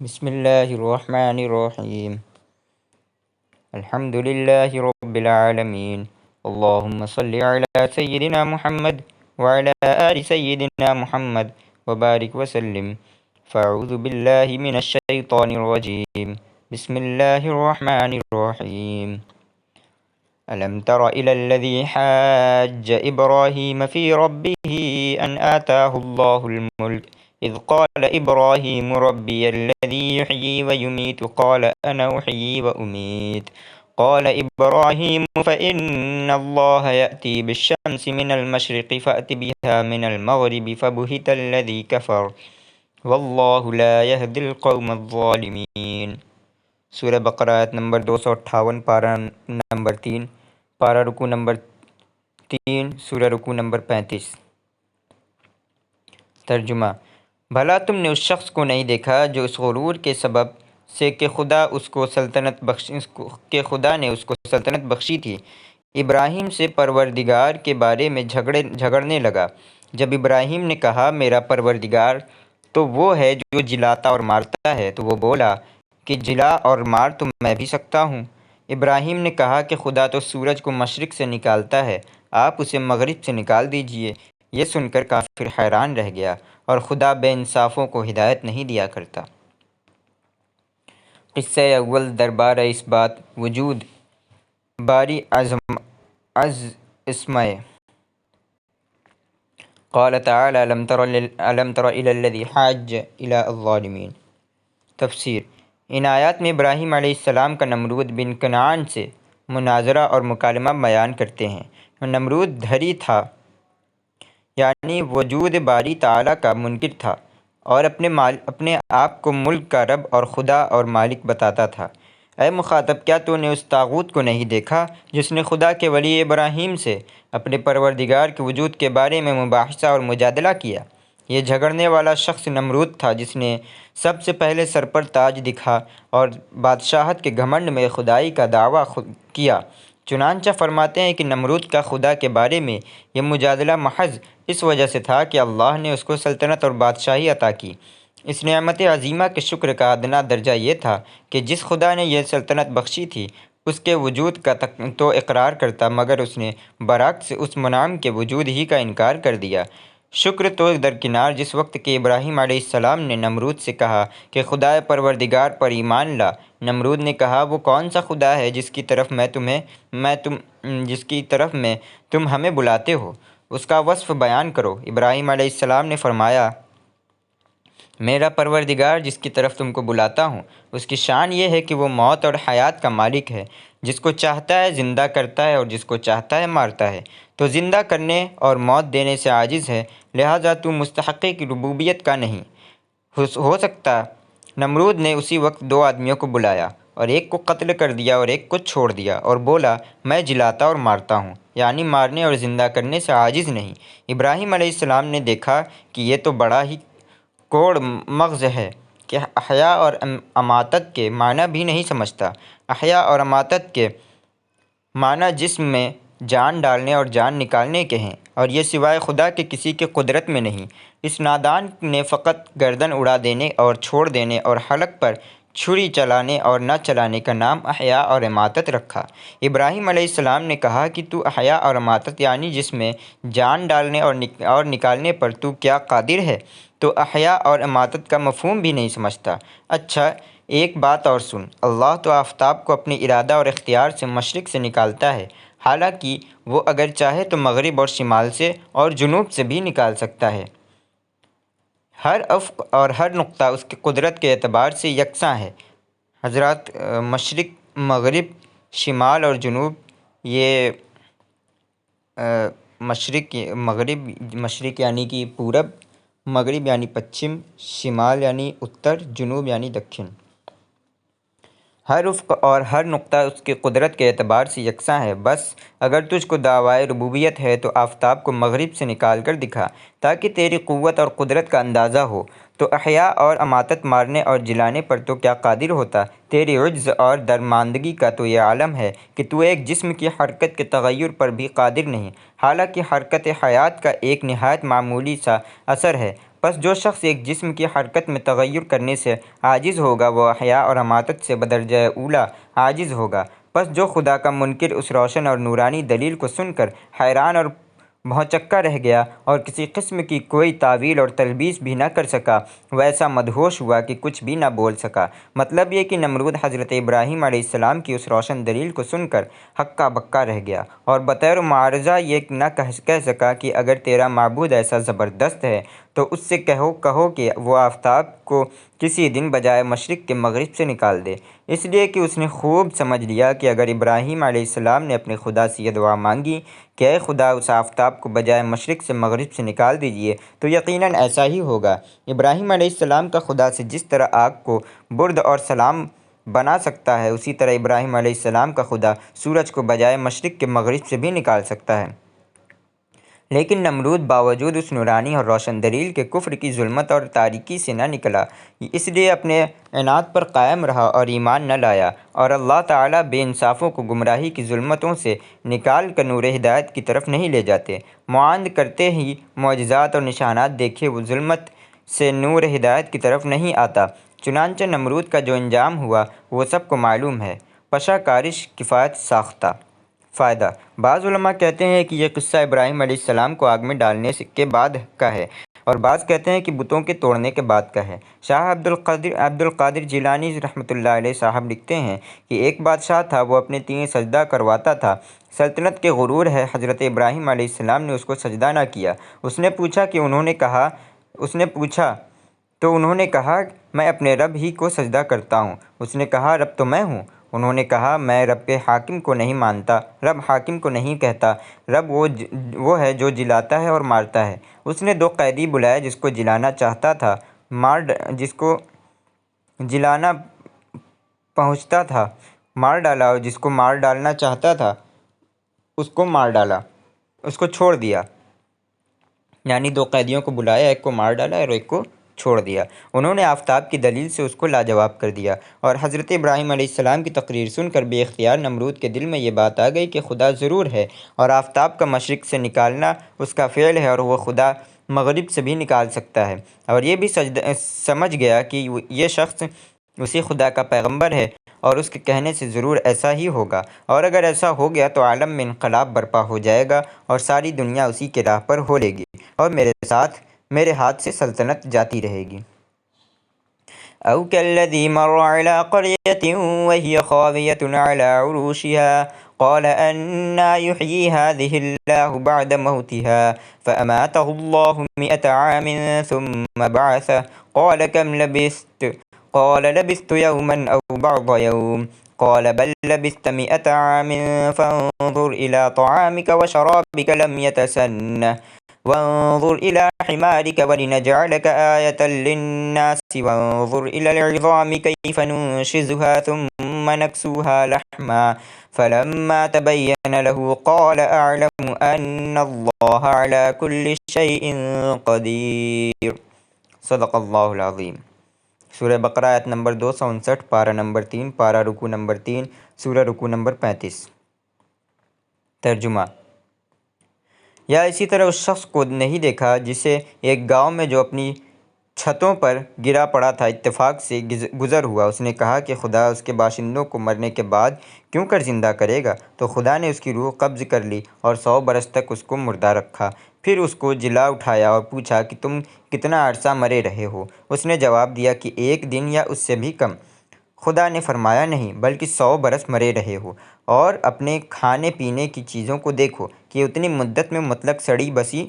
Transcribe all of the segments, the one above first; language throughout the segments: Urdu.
بسم الله الرحمن الرحيم. الحمد لله رب العالمين. اللهم صل على سيدنا محمد وعلى آل سيدنا محمد وبارك وسلم. فأعوذ بالله من الشيطان الرجيم. بسم الله الرحمن الرحيم. ألم تر إلى الذي حاج إبراهيم في ربه أن آتاه الله الملك إذ قال إبراهيم ربي الذي يحيي ويميت قال أنا أحيي وأميت قال إبراهيم فإن الله يأتي بالشمس من المشرق فأت بها من المغرب فبهت الذي كفر والله لا يهدي القوم الظالمين. سورہ بقرہ آیت نمبر 258، پارہ نمبر 3، پارہ رکوع نمبر 3، سورہ رکوع نمبر 35۔ ترجمہ: بھلا تم نے اس شخص کو نہیں دیکھا جو اس غرور کے سبب سے کہ خدا نے اس کو سلطنت بخشی تھی، ابراہیم سے پروردگار کے بارے میں جھگڑنے لگا۔ جب ابراہیم نے کہا میرا پروردگار تو وہ ہے جو جلاتا اور مارتا ہے، تو وہ بولا کہ جلا اور مار تو میں بھی سکتا ہوں۔ ابراہیم نے کہا کہ خدا تو سورج کو مشرق سے نکالتا ہے، آپ اسے مغرب سے نکال دیجئے۔ یہ سن کر کافر حیران رہ گیا، اور خدا بے انصافوں کو ہدایت نہیں دیا کرتا۔ قصہ اول دربار اثبات وجود باری از اسمہ۔ قال تعالی الم تر الی الذی حاج الی الظالمین۔ تفسیر: ان آیات میں ابراہیم علیہ السلام کا نمرود بن کنعان سے مناظرہ اور مکالمہ بیان کرتے ہیں۔ نمرود دھری تھا، یعنی وجود باری تعالیٰ کا منکر تھا، اور اپنے آپ کو ملک کا رب اور خدا اور مالک بتاتا تھا۔ اے مخاطب، کیا تو نے اس طاغوت کو نہیں دیکھا جس نے خدا کے ولی ابراہیم سے اپنے پروردگار کے وجود کے بارے میں مباحثہ اور مجادلہ کیا؟ یہ جھگڑنے والا شخص نمرود تھا، جس نے سب سے پہلے سر پر تاج دکھا اور بادشاہت کے گھمنڈ میں خدائی کا دعویٰ کیا۔ چنانچہ فرماتے ہیں کہ نمرود کا خدا کے بارے میں یہ مجادلہ محض اس وجہ سے تھا کہ اللہ نے اس کو سلطنت اور بادشاہی عطا کی۔ اس نعمت عظیمہ کے شکر کا ادنیٰ درجہ یہ تھا کہ جس خدا نے یہ سلطنت بخشی تھی اس کے وجود کا تو اقرار کرتا، مگر اس نے برعکس اس منعم کے وجود ہی کا انکار کر دیا۔ شکر تو درکنار، جس وقت کہ ابراہیم علیہ السلام نے نمرود سے کہا کہ خدائے پروردگار پر ایمان لا، نمرود نے کہا وہ کون سا خدا ہے جس کی طرف میں تم ہمیں بلاتے ہو؟ اس کا وصف بیان کرو۔ ابراہیم علیہ السلام نے فرمایا میرا پروردگار جس کی طرف تم کو بلاتا ہوں، اس کی شان یہ ہے کہ وہ موت اور حیات کا مالک ہے، جس کو چاہتا ہے زندہ کرتا ہے اور جس کو چاہتا ہے مارتا ہے، تو زندہ کرنے اور موت دینے سے عاجز ہے، لہٰذا تو مستحق کی ربوبیت کا نہیں ہو سکتا۔ نمرود نے اسی وقت دو آدمیوں کو بلایا، اور ایک کو قتل کر دیا اور ایک کو چھوڑ دیا، اور بولا میں جلاتا اور مارتا ہوں، یعنی مارنے اور زندہ کرنے سے عاجز نہیں۔ ابراہیم علیہ السلام نے دیکھا کہ یہ تو بڑا ہی کوڑ مغز ہے کہ احیا اور اماتت کے معنی بھی نہیں سمجھتا۔ احیا اور اماتت کے معنی جسم میں جان ڈالنے اور جان نکالنے کے ہیں، اور یہ سوائے خدا کے کسی کی قدرت میں نہیں۔ اس نادان نے فقط گردن اڑا دینے اور چھوڑ دینے اور حلق پر چھری چلانے اور نہ چلانے کا نام احیا اور اماتت رکھا۔ ابراہیم علیہ السلام نے کہا کہ تو احیا اور اماتت یعنی جس میں جان ڈالنے اور نکالنے پر تو کیا قادر ہے؟ تو احیا اور اماتت کا مفہوم بھی نہیں سمجھتا۔ اچھا ایک بات اور سن، اللہ تو آفتاب کو اپنے ارادہ اور اختیار سے مشرق سے نکالتا ہے، حالانکہ وہ اگر چاہے تو مغرب اور شمال سے اور جنوب سے بھی نکال سکتا ہے۔ ہر افق اور ہر نقطہ اس کی قدرت کے اعتبار سے یکساں ہے۔ حضرات مشرق، مغرب، شمال اور جنوب، یہ مشرق یعنی کہ پورب، مغرب یعنی پچھم، شمال یعنی اتر، جنوب یعنی دکن۔ ہر افق اور ہر نقطہ اس کی قدرت کے اعتبار سے یکساں ہے۔ بس اگر تجھ کو دعویٰ ربوبیت ہے تو آفتاب کو مغرب سے نکال کر دکھا تاکہ تیری قوت اور قدرت کا اندازہ ہو۔ تو احیا اور اماتت مارنے اور جلانے پر تو کیا قادر ہوتا؟ تیری عجز اور درماندگی کا تو یہ عالم ہے کہ تو ایک جسم کی حرکت کے تغیر پر بھی قادر نہیں، حالانکہ حرکت حیات کا ایک نہایت معمولی سا اثر ہے، پس جو شخص ایک جسم کی حرکت میں تغیر کرنے سے عاجز ہوگا وہ احیا اور اماتت سے بدرجہ اولیٰ عاجز ہوگا۔ پس جو خدا کا منکر اس روشن اور نورانی دلیل کو سن کر حیران اور بھونچکا رہ گیا اور کسی قسم کی کوئی تعویل اور تلبیس بھی نہ کر سکا، وہ ایسا مدہوش ہوا کہ کچھ بھی نہ بول سکا۔ مطلب یہ کہ نمرود حضرت ابراہیم علیہ السلام کی اس روشن دلیل کو سن کر ہکا بکا رہ گیا اور بطور معارضہ یہ نہ کہہ سکا کہ اگر تیرا معبود ایسا زبردست ہے تو اس سے کہو کہ وہ آفتاب کو کسی دن بجائے مشرق کے مغرب سے نکال دے، اس لیے کہ اس نے خوب سمجھ لیا کہ اگر ابراہیم علیہ السلام نے اپنے خدا سے یہ دعا مانگی کہ اے خدا اس آفتاب کو بجائے مشرق سے مغرب سے نکال دیجیے تو یقیناً ایسا ہی ہوگا۔ ابراہیم علیہ السلام کا خدا سے جس طرح آگ کو برد اور سلام بنا سکتا ہے، اسی طرح ابراہیم علیہ السلام کا خدا سورج کو بجائے مشرق کے مغرب سے بھی نکال سکتا ہے۔ لیکن نمرود باوجود اس نورانی اور روشن دلیل کے کفر کی ظلمت اور تاریکی سے نہ نکلا، اس لیے اپنے عناد پر قائم رہا اور ایمان نہ لایا، اور اللہ تعالیٰ بے انصافوں کو گمراہی کی ظلمتوں سے نکال کر نور ہدایت کی طرف نہیں لے جاتے۔ معاند کرتے ہی معجزات اور نشانات دیکھے وہ ظلمت سے نور ہدایت کی طرف نہیں آتا۔ چنانچہ نمرود کا جو انجام ہوا وہ سب کو معلوم ہے۔ پشا کارش کفایت ساختہ۔ فائدہ: بعض علماء کہتے ہیں کہ یہ قصہ ابراہیم علیہ السلام کو آگ میں ڈالنے کے بعد کا ہے، اور بعض کہتے ہیں کہ بتوں کے توڑنے کے بعد کا ہے۔ شاہ عبد القادر جیلانی رحمۃ اللہ علیہ صاحب لکھتے ہیں کہ ایک بادشاہ تھا، وہ اپنے تئیں سجدہ کرواتا تھا۔ سلطنت کے غرور ہے حضرت ابراہیم علیہ السلام نے اس کو سجدہ نہ کیا۔ اس نے پوچھا تو انہوں نے کہا میں اپنے رب ہی کو سجدہ کرتا ہوں۔ اس نے کہا رب تو میں ہوں۔ انہوں نے کہا میں رب حاکم کو نہیں مانتا، رب حاکم کو نہیں کہتا، رب وہ ہے جو جلاتا ہے اور مارتا ہے۔ اس نے 2 قیدی بلائے، جس کو جلانا چاہتا تھا جس کو جلانا پہنچتا تھا مار ڈالا، اور جس کو مار ڈالنا چاہتا تھا اس کو مار ڈالا، اس کو چھوڑ دیا۔ یعنی 2 قیدیوں کو بلایا، ایک کو مار ڈالا اور ایک کو چھوڑ دیا۔ انہوں نے آفتاب کی دلیل سے اس کو لاجواب کر دیا، اور حضرت ابراہیم علیہ السلام کی تقریر سن کر بے اختیار نمرود کے دل میں یہ بات آ گئی کہ خدا ضرور ہے، اور آفتاب کا مشرق سے نکالنا اس کا فعل ہے، اور وہ خدا مغرب سے بھی نکال سکتا ہے، اور یہ بھی سمجھ گیا کہ یہ شخص اسی خدا کا پیغمبر ہے اور اس کے کہنے سے ضرور ایسا ہی ہوگا، اور اگر ایسا ہو گیا تو عالم میں انقلاب برپا ہو جائے گا اور ساری دنیا اسی کے راہ پر ہو لے گی، اور میرے ہاتھ سے سلطنت جاتی رہے گی۔ أو كالذي مر على قرية وهي خاوية على عروشها قال أنى يحيي هذه الله بعد موتها فأماته الله 100 عام ثم بعثه قال كم لبثت؟ قال لبثت يوما أو بعض يوم قال بل لبثت 100 عام فانظر إلى طعامك وشرابك لم يتسنه وانظر إلى حمارك ولنجعلك آية للناس وانظر إلى العظام كيف ننشزها ثم نكسوها لحما فلما تبين له قال أعلم أن الله على كل شيء قدير۔ صدق اللہ العظیم۔ سورہ بقرہ آیت نمبر 259، پارہ نمبر 3، پارہ رکوع نمبر 3، سورہ رکوع نمبر 35۔ ترجمہ: یا اسی طرح اس شخص کو نہیں دیکھا جسے ایک گاؤں میں جو اپنی چھتوں پر گرا پڑا تھا اتفاق سے گزر ہوا۔ اس نے کہا کہ خدا اس کے باشندوں کو مرنے کے بعد کیوں کر زندہ کرے گا؟ تو خدا نے اس کی روح قبض کر لی اور 100 برس تک اس کو مردہ رکھا، پھر اس کو جلا اٹھایا اور پوچھا کہ تم کتنا عرصہ مرے رہے ہو؟ اس نے جواب دیا کہ 1 دن یا اس سے بھی کم۔ خدا نے فرمایا نہیں، بلکہ 100 برس مرے رہے ہو، اور اپنے کھانے پینے کی چیزوں کو دیکھو کہ اتنی مدت میں مطلق سڑی بسی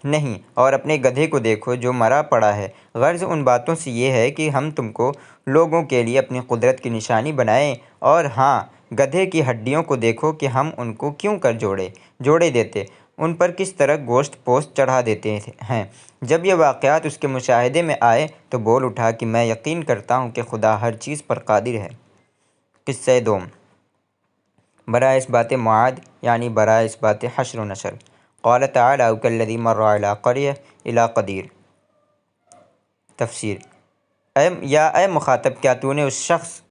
نہیں، اور اپنے گدھے کو دیکھو جو مرا پڑا ہے۔ غرض ان باتوں سے یہ ہے کہ ہم تم کو لوگوں کے لیے اپنی قدرت کی نشانی بنائیں، اور ہاں گدھے کی ہڈیوں کو دیکھو کہ ہم ان کو کیوں کر جوڑے دیتے، ان پر کس طرح گوشت پوست چڑھا دیتے ہیں۔ جب یہ واقعات اس کے مشاہدے میں آئے تو بول اٹھا کہ میں یقین کرتا ہوں کہ خدا ہر چیز پر قادر ہے۔ قصہ دوم، برائے اثبات معاد یعنی برائے اثبات حشر و نشر۔ قال تعالی أو كالذي مر على قرية إلى قدیر۔ تفسیر: اے مخاطب، کیا تو نے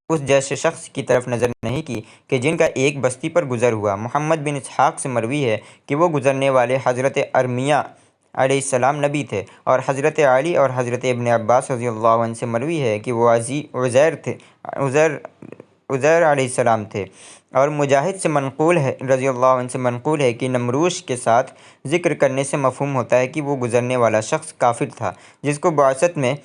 اس جیسے شخص کی طرف نظر نہیں کی کہ جن کا ایک بستی پر گزر ہوا؟ محمد بن اسحاق سے مروی ہے کہ وہ گزرنے والے حضرت ارمیہ علیہ السلام نبی تھے، اور حضرت علی اور حضرت ابن عباس رضی اللہ عنہ سے مروی ہے کہ وہ عزیر تھے، عزیر عزیر علیہ السلام تھے۔ اور مجاہد سے منقول ہے رضی اللہ عنہ سے منقول ہے کہ نمروش کے ساتھ ذکر کرنے سے مفہوم ہوتا ہے کہ وہ گزرنے والا شخص کافر تھا جس کو بعثت میں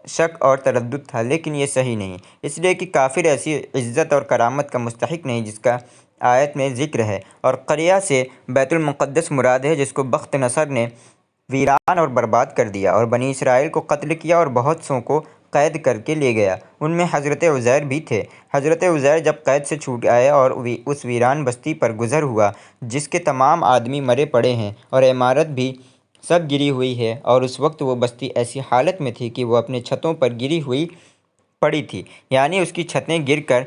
شک اور تردد تھا، لیکن یہ صحیح نہیں، اس لیے کہ کافر ایسی عزت اور کرامت کا مستحق نہیں جس کا آیت میں ذکر ہے۔ اور قریہ سے بیت المقدس مراد ہے، جس کو بخت نصر نے ویران اور برباد کر دیا اور بنی اسرائیل کو قتل کیا اور بہت سوں کو قید کر کے لے گیا، ان میں حضرت عزیر بھی تھے۔ حضرت عزیر جب قید سے چھوٹ آئے اور اس ویران بستی پر گزر ہوا جس کے تمام آدمی مرے پڑے ہیں اور عمارت بھی سب گری ہوئی ہے، اور اس وقت وہ بستی ایسی حالت میں تھی کہ وہ اپنے چھتوں پر گری ہوئی پڑی تھی، یعنی اس کی چھتیں گر کر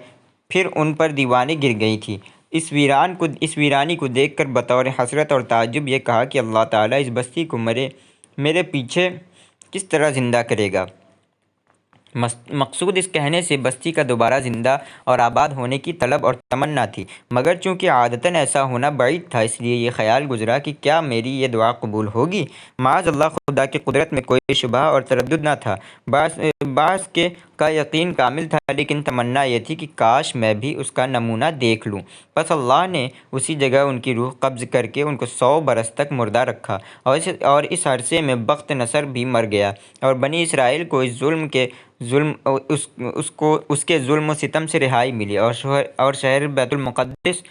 پھر ان پر دیواریں گر گئی تھیں۔ اس ویرانی کو دیکھ کر بطور حسرت اور تعجب یہ کہا کہ اللہ تعالیٰ اس بستی کو میرے پیچھے کس طرح زندہ کرے گا۔ مقصود اس کہنے سے بستی کا دوبارہ زندہ اور آباد ہونے کی طلب اور تمنا تھی، مگر چونکہ عادتاً ایسا ہونا بعید تھا، اس لیے یہ خیال گزرا کہ کیا میری یہ دعا قبول ہوگی؟ معاذ اللہ، خدا کی قدرت میں کوئی شبہ اور تردد نہ تھا، بعض کا یقین کامل تھا، لیکن تمنا یہ تھی کہ کاش میں بھی اس کا نمونہ دیکھ لوں۔ پس اللہ نے اسی جگہ ان کی روح قبض کر کے ان کو 100 برس تک مردہ رکھا، اور اس عرصے میں بخت نصر بھی مر گیا، اور بنی اسرائیل کو اس کے ظلم و ستم سے رہائی ملی، اور شہر بیت المقدس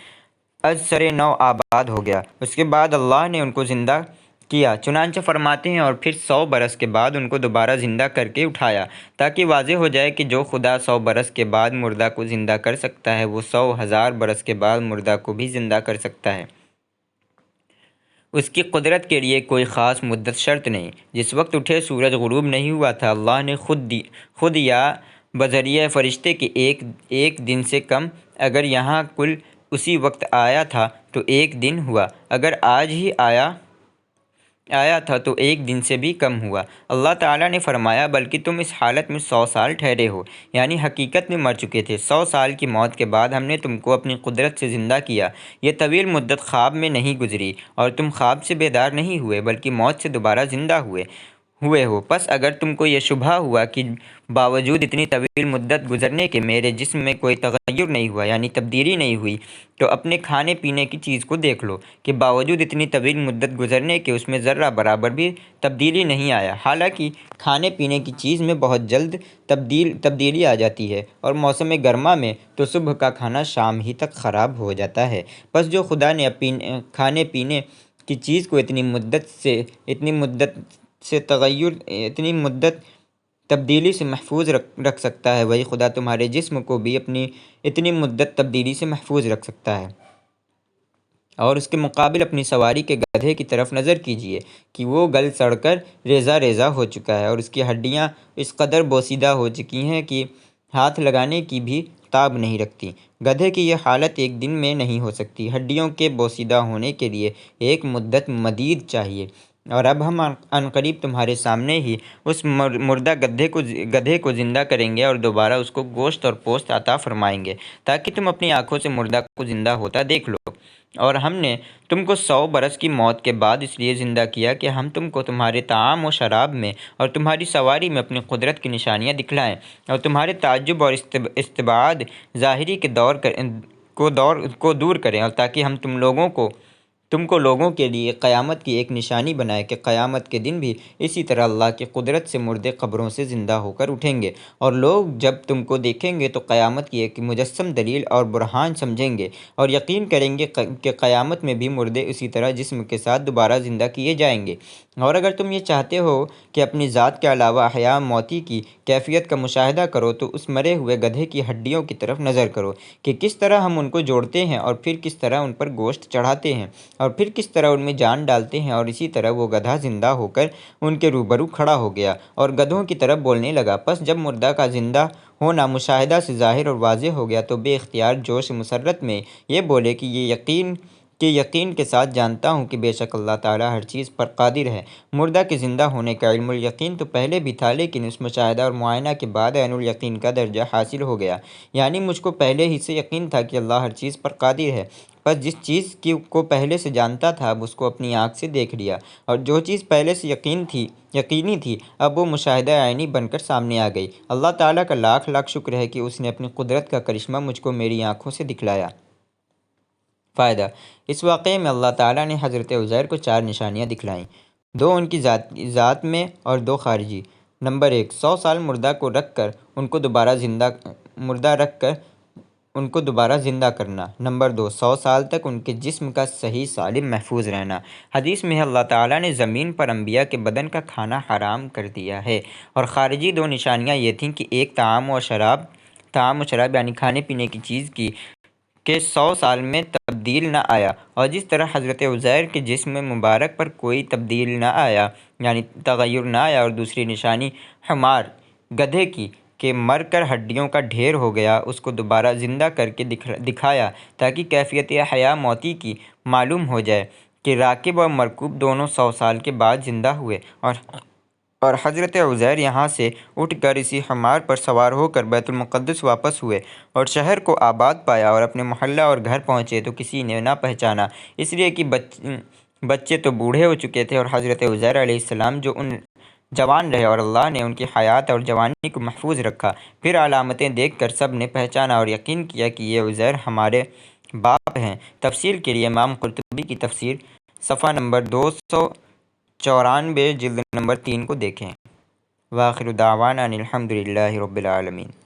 از سر نو آباد ہو گیا۔ اس کے بعد اللہ نے ان کو زندہ کیا، چنانچہ فرماتے ہیں، اور پھر 100 برس کے بعد ان کو دوبارہ زندہ کر کے اٹھایا، تاکہ واضح ہو جائے کہ جو خدا 100 برس کے بعد مردہ کو زندہ کر سکتا ہے وہ 100,000 برس کے بعد مردہ کو بھی زندہ کر سکتا ہے۔ اس کی قدرت کے لیے کوئی خاص مدت شرط نہیں۔ جس وقت اٹھے سورج غروب نہیں ہوا تھا، اللہ نے خود یا بذریعہ فرشتے کے ایک دن سے کم، اگر یہاں کل اسی وقت آیا تھا تو ایک دن ہوا، اگر آج ہی آیا تھا تو ایک دن سے بھی کم ہوا۔ اللہ تعالیٰ نے فرمایا، بلکہ تم اس حالت میں 100 سال ٹھہرے ہو، یعنی حقیقت میں مر چکے تھے۔ 100 سال کی موت کے بعد ہم نے تم کو اپنی قدرت سے زندہ کیا۔ یہ طویل مدت خواب میں نہیں گزری، اور تم خواب سے بیدار نہیں ہوئے بلکہ موت سے دوبارہ زندہ ہوئے ہو۔ پس اگر تم کو یہ شبہ ہوا کہ باوجود اتنی طویل مدت گزرنے کے میرے جسم میں کوئی تغیر نہیں ہوا، یعنی تبدیلی نہیں ہوئی، تو اپنے کھانے پینے کی چیز کو دیکھ لو کہ باوجود اتنی طویل مدت گزرنے کے اس میں ذرہ برابر بھی تبدیلی نہیں آیا۔ حالانکہ کھانے پینے کی چیز میں بہت جلد تبدیلی آ جاتی ہے، اور موسم گرما میں تو صبح کا کھانا شام ہی تک خراب ہو جاتا ہے۔ پس جو خدا نے کھانے پینے کی چیز کو اتنی مدت تبدیلی سے محفوظ رکھ سکتا ہے، وہی خدا تمہارے جسم کو بھی اپنی اتنی مدت تبدیلی سے محفوظ رکھ سکتا ہے۔ اور اس کے مقابل اپنی سواری کے گدھے کی طرف نظر کیجیے کہ وہ گل سڑ کر ریزہ ریزہ ہو چکا ہے، اور اس کی ہڈیاں اس قدر بوسیدہ ہو چکی ہیں کہ ہاتھ لگانے کی بھی تاب نہیں رکھتی۔ گدھے کی یہ حالت ایک دن میں نہیں ہو سکتی، ہڈیوں کے بوسیدہ ہونے کے لیے ایک مدت مدید چاہیے۔ اور اب ہم عنقریب تمہارے سامنے ہی اس مردہ گدھے کو زندہ کریں گے اور دوبارہ اس کو گوشت اور پوست عطا فرمائیں گے، تاکہ تم اپنی آنکھوں سے مردہ کو زندہ ہوتا دیکھ لو۔ اور ہم نے تم کو 100 برس کی موت کے بعد اس لیے زندہ کیا کہ ہم تم کو تمہارے طعام و شراب میں اور تمہاری سواری میں اپنی قدرت کی نشانیاں دکھلائیں، اور تمہارے تعجب اور استبعاد ظاہری کو دور کریں، اور تاکہ ہم تم کو لوگوں کے لیے قیامت کی ایک نشانی بنائے کہ قیامت کے دن بھی اسی طرح اللہ کی قدرت سے مردے قبروں سے زندہ ہو کر اٹھیں گے، اور لوگ جب تم کو دیکھیں گے تو قیامت کی ایک مجسم دلیل اور برہان سمجھیں گے، اور یقین کریں گے کہ قیامت میں بھی مردے اسی طرح جسم کے ساتھ دوبارہ زندہ کیے جائیں گے۔ اور اگر تم یہ چاہتے ہو کہ اپنی ذات کے علاوہ احیاء موتی کی کیفیت کا مشاہدہ کرو تو اس مرے ہوئے گدھے کی ہڈیوں کی طرف نظر کرو کہ کس طرح ہم ان کو جوڑتے ہیں، اور پھر کس طرح ان پر گوشت چڑھاتے ہیں، اور پھر کس طرح ان میں جان ڈالتے ہیں، اور اسی طرح وہ گدھا زندہ ہو کر ان کے روبرو کھڑا ہو گیا اور گدھوں کی طرح بولنے لگا۔ پس جب مردہ کا زندہ ہونا مشاہدہ سے ظاہر اور واضح ہو گیا تو بے اختیار جوش مسرت میں یہ بولے کہ یقین کے ساتھ جانتا ہوں کہ بے شک اللہ تعالیٰ ہر چیز پر قادر ہے۔ مردہ کے زندہ ہونے کا علم الیقین تو پہلے بھی تھا، لیکن اس مشاہدہ اور معائنہ کے بعد عین الیقین کا درجہ حاصل ہو گیا، یعنی مجھ کو پہلے ہی سے یقین تھا کہ اللہ ہر چیز پر قادر ہے۔ بس جس چیز کو پہلے سے جانتا تھا اب اس کو اپنی آنکھ سے دیکھ لیا، اور جو چیز پہلے سے یقینی تھی اب وہ مشاہدہ عینی بن کر سامنے آ گئی۔ اللہ تعالیٰ کا لاکھ لاکھ شکر ہے کہ اس نے اپنی قدرت کا کرشمہ مجھ کو میری آنکھوں سے دکھلایا۔ فائدہ: اس واقعے میں اللہ تعالیٰ نے حضرت عزیر کو 4 نشانیاں دکھلائیں، 2 ان کی ذات میں اور 2 خارجی۔ نمبر 1، 100 سال مردہ رکھ کر ان کو دوبارہ زندہ کرنا۔ نمبر 2، 100 سال تک ان کے جسم کا صحیح سالم محفوظ رہنا۔ حدیث میں ہے اللہ تعالیٰ نے زمین پر انبیاء کے بدن کا کھانا حرام کر دیا ہے۔ اور خارجی 2 نشانیاں یہ تھیں کہ ایک، طعام و شراب یعنی کھانے پینے کی چیز کی کہ 100 سال میں تبدیل نہ آیا، اور جس طرح حضرت عزیر کے جسم مبارک پر کوئی تبدیل نہ آیا یعنی تغیر نہ آیا۔ اور دوسری نشانی حمار گدھے کی کہ مر کر ہڈیوں کا ڈھیر ہو گیا، اس کو دوبارہ زندہ کر کے دکھایا تاکہ کیفیت حیاہ موتی کی معلوم ہو جائے کہ راکب اور مرکوب دونوں 100 سال کے بعد زندہ ہوئے، اور حضرت عزیر یہاں سے اٹھ کر اسی حمار پر سوار ہو کر بیت المقدس واپس ہوئے اور شہر کو آباد پایا اور اپنے محلہ اور گھر پہنچے تو کسی نے نہ پہچانا، اس لیے کہ بچے تو بوڑھے ہو چکے تھے، اور حضرت عزیر علیہ السلام جو جوان رہے، اور اللہ نے ان کی حیات اور جوانی کو محفوظ رکھا۔ پھر علامتیں دیکھ کر سب نے پہچانا اور یقین کیا کہ یہ عزیر ہمارے باپ ہیں۔ تفصیل کے لیے امام قرطبی کی تفسیر صفحہ نمبر 294 جلد نمبر 3 کو دیکھیں۔ وآخر دعوانا ان الحمد للہ رب العالمین۔